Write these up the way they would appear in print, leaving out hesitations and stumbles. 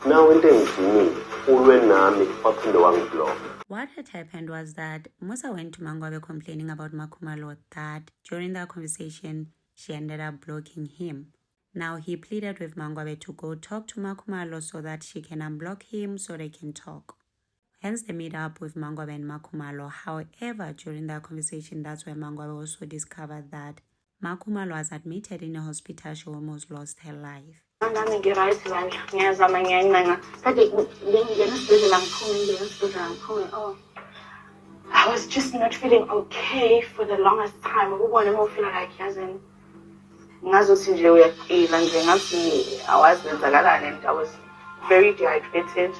Now into engijimile ulwe nami waphinde wangiblock. What had happened was that Musa went to Mangwabe complaining about Makhumalo that during that conversation, she ended up blocking him. Now he pleaded with Mangwabe to go talk to Makhumalo so that she can unblock him so they can talk. Hence the meet up with Mangwabe and Makhumalo. However, during that conversation, that's where Mangwabe also discovered that Makhumalo was admitted in a hospital. She almost lost her life. I was just not feeling okay for the longest time. I was very dehydrated.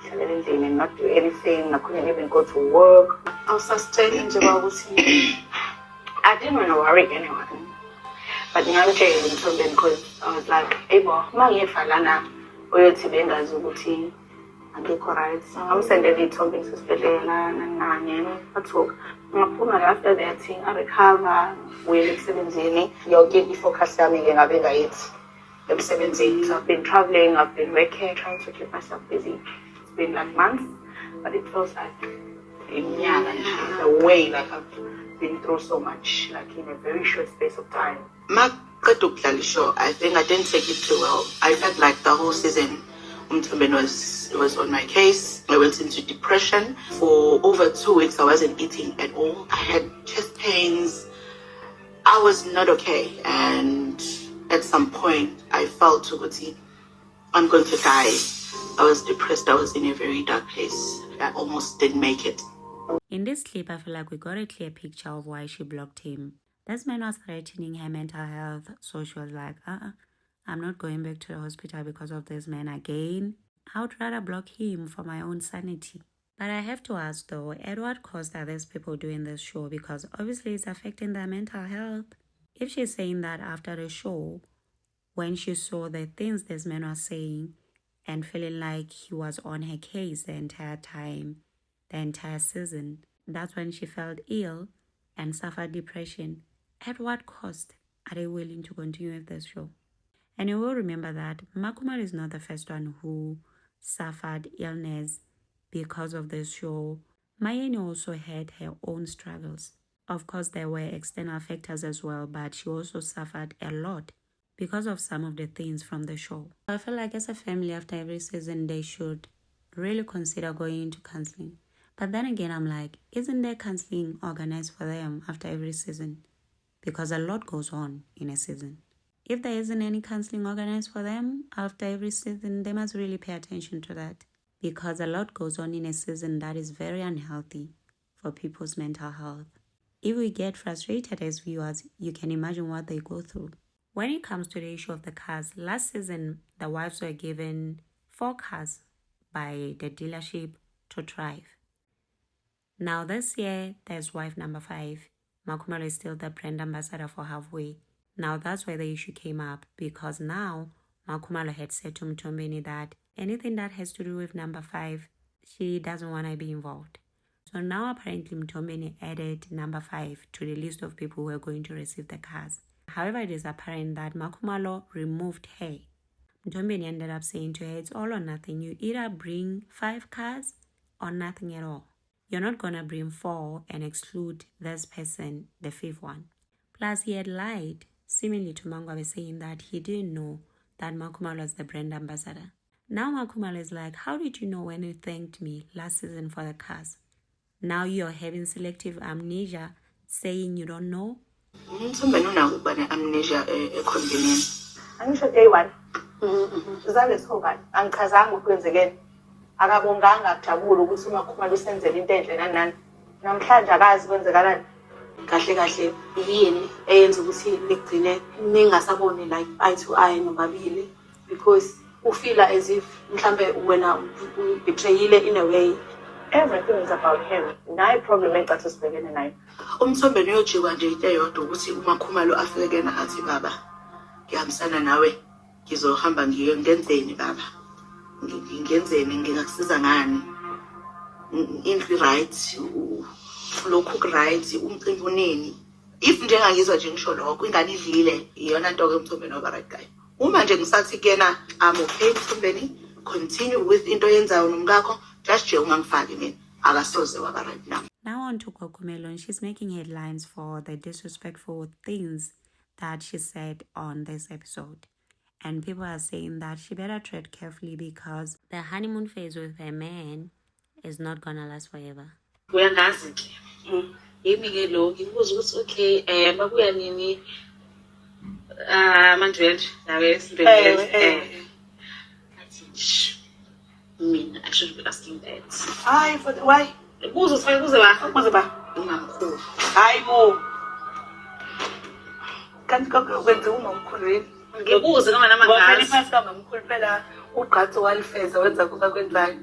I didn't not do anything. I couldn't even go to work. I was sustaining. I didn't want to worry anyone. But because I was like, I'm sending it something to after that thing, I recover. We're 17. You'll get the focus. I'm 17. So I've been traveling, I've been working, trying to keep myself busy. It's been like months, but it feels like in a way, like I've been through so much, like in a very short space of time. I think I didn't take it too well. I felt like the whole season Mthombeni was on my case. I went into depression. For over 2 weeks I wasn't eating at all. I had chest pains. I was not okay, and at some point I felt I'm going to die. I was depressed. I was in a very dark place. I almost didn't make it. In this clip, I feel like we got a clear picture of why she blocked him. This man was threatening her mental health, so she was like, I'm not going back to the hospital because of this man again. I would rather block him for my own sanity. But I have to ask though, at what cost are these people doing this show? Because obviously it's affecting their mental health. If she's saying that after the show, when she saw the things this man was saying and feeling like he was on her case the entire time, the entire season, that's when she felt ill and suffered depression. At what cost are they willing to continue with this show? And you will remember that Makhumalo is not the first one who suffered illness because of this show. Mayeni also had her own struggles. Of course, there were external factors as well, but she also suffered a lot because of some of the things from the show. I feel like as a family, after every season, they should really consider going into counseling. But then again, I'm like, isn't there counseling organized for them after every season? Because a lot goes on in a season. If there isn't any counseling organized for them after every season, they must really pay attention to that. Because a lot goes on in a season that is very unhealthy for people's mental health. If we get frustrated as viewers, you can imagine what they go through. When it comes to the issue of the cars, last season, the wives were given 4 cars by the dealership to drive. Now this year, there's wife number 5. Makhumalo is still the brand ambassador for Halfway. Now that's where the issue came up, because now Makhumalo had said to Mthombeni that anything that has to do with number 5, she doesn't want to be involved. So now apparently Mthombeni added number 5 to the list of people who are going to receive the cars. However, it is apparent that Makhumalo removed her. Mthombeni ended up saying to her, it's all or nothing. You either bring 5 cars or nothing at all. You're not going to bring 4 and exclude this person, the 5th one. Plus, he had lied, seemingly to Mangwabe, saying that he didn't know that Makhumalo was the brand ambassador. Now Makhumalo is like, how did you know when you thanked me last season for the cars? Now you're having selective amnesia, saying you don't know? Amnesia convenience. I'm sure day one. Akabonganga akujabula ukuthi uMakhumalo usenzele into enhle nanani. Namhlanje akazi kwenzekalani. Kahle kahle yini eyenza ukuthi ligcine ningasaboni like eye to eye nobabili, because you feel as if mhlambe wena betrayile in a way. Everything is about him. Nayi problem engathi sibhekene nayo. Umthombeni uyojikwa nje into eyodwa ukuthi uMakhumalo afike kena athi baba ngiyahambisana nawe ngizohamba ngiyongenzeni baba. Ngenzeni ngingakusiza ngani indlu right lokhu right umcimbi unini if njengangizwa nje ngisho lokho ingane idlile iyona nto ke Mthombeni oba right guy uma nje ngisathi kena I'm okay Mthombeni continue with into oyenzayo nomkakho, just nje ungangifaki mina. Akasoze waba right now. Now on to Kokumelon, she's making headlines for the disrespectful things that she said on this episode. And people are saying that she better tread carefully because the honeymoon phase with her man is not gonna last forever. Uyangazi ke. Yimi ke lo ngibuza ukuthi okay babuya nini manje nawe esindweni mina I should be asking that. Hayi for why? Kuze ba umamkhulu. Hayi bo. Kanti kwenza umamkhulu yini? Ngibuze noma namagazi. Ngoba phela kamamkhulu phela ugqatso walifeza wenza kuba kwenzayo.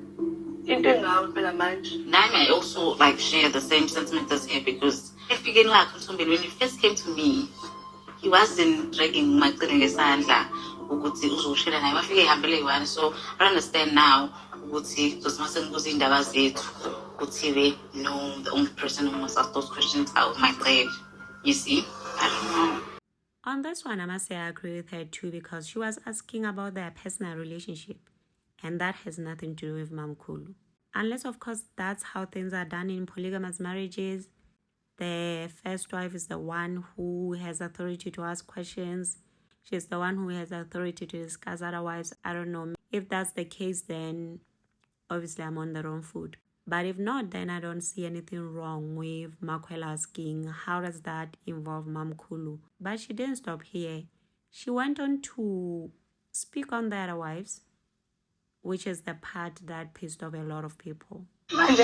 Into engawo phela manje. Nami I also like share the same sentiments as her because efikeni wakhe uThombeni when he first came to me he wasn't dragging my ngesandla ukuthi uzoshela naye bafike ehambele yiwani so I understand now ukuthi sosimase ngibuza indaba zethu kuthiwe no the only person who must ask those questions out my grade. You see, I don't know. On this one, I must say I agree with her too because she was asking about their personal relationship and that has nothing to do with Mamkhulu. Unless, of course, that's how things are done in polygamous marriages. The first wife is the one who has authority to ask questions. She's the one who has authority to discuss other wives. I don't know. If that's the case, then obviously I'm on the wrong foot. But if not, then I don't see anything wrong with Makwela asking, how does that involve Mamkhulu? But she didn't stop here. She went on to speak on the other wives, which is the part that pissed off a lot of people. Because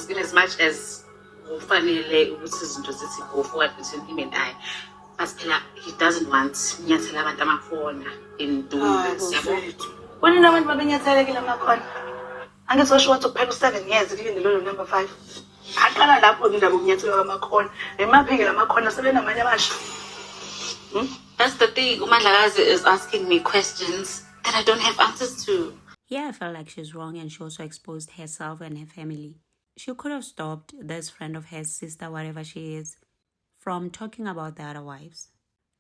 in as much as ufanele ukuthi izinto zithi go forward between him and I, he doesn't want nyathela abantu amakhona in doing this. When you know when babenyathela kile amakhona, angisosho ukuthi kuphela 7 years kulinde lo number 5. Aqala lapho indaba ukunyathela amakhona. Emaphike lamakhona sebenamanye amasha. That's the thing. Umandlakazi is asking me questions that I don't have answers to. Yeah, I felt like she's wrong and she also exposed herself and her family. She could have stopped this friend of hers, sister, whatever she is, from talking about the other wives.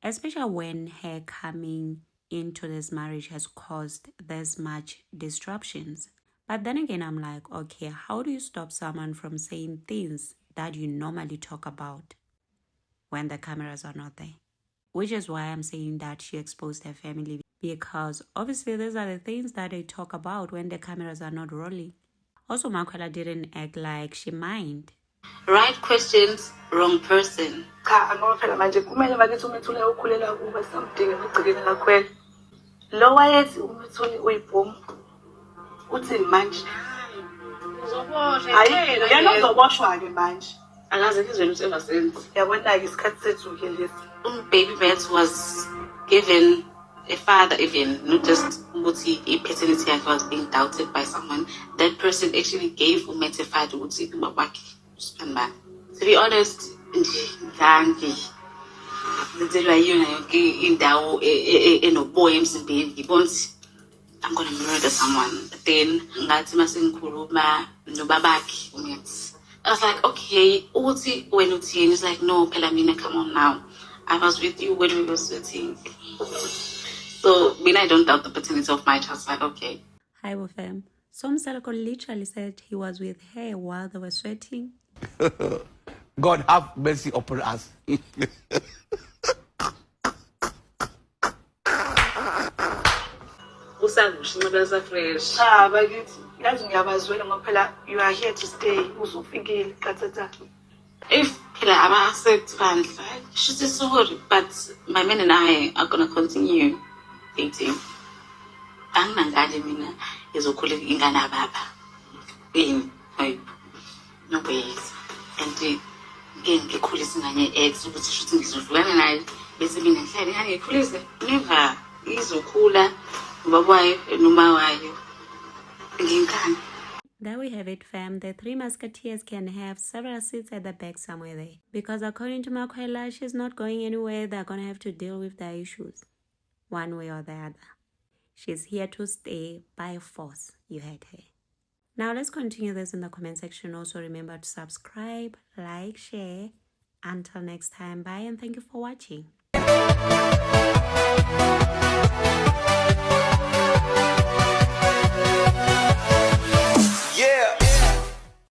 Especially when her coming into this marriage has caused this much disruptions. But then again, I'm like, okay, how do you stop someone from saying things that you normally talk about when the cameras are not there? Which is why I'm saying that she exposed her family. Because obviously these are the things that they talk about when the cameras are not rolling. Also, Makwela didn't act like she mind. Right questions, wrong person. Cha, ngoba manje kumele bakithi umethule ukhulela kuba samdinga emagcikeni kakhwela. Lo wayethi umethuli uyibhomu. Uthi manje. Uzoboshwa. Hayi, yena uzoboshwa ke manje. Akaze ngizweni ukuthi engasenzi. Yabona ke isikhathi sethu ke lesi. Baby Beth was given a father even, not just a paternity yakhe was being doubted by someone. That person actually gave Umet a father to be honest, I'm gonna murder someone. Then I was like, okay, when he's like, no, Pelamina, come on now. I was with you when we were sweating. So, I don't doubt the paternity of my child. It's like, okay. Hi, fam. Some Selako literally said he was with her while they were sweating. God have mercy upon us. You are here to stay. If I accept she's sorry, but my man and I are gonna continue dating. Is no ways. And again, ex never is There we have it, fam. The Three Musketeers can have several seats at the back somewhere there. Because according to Makwela, she's not going anywhere. They're going to have to deal with their issues one way or the other. She's here to stay by force. You heard her. Now let's continue this in the comment section. Also remember to subscribe, like, share, Until next time, bye and thank you for watching.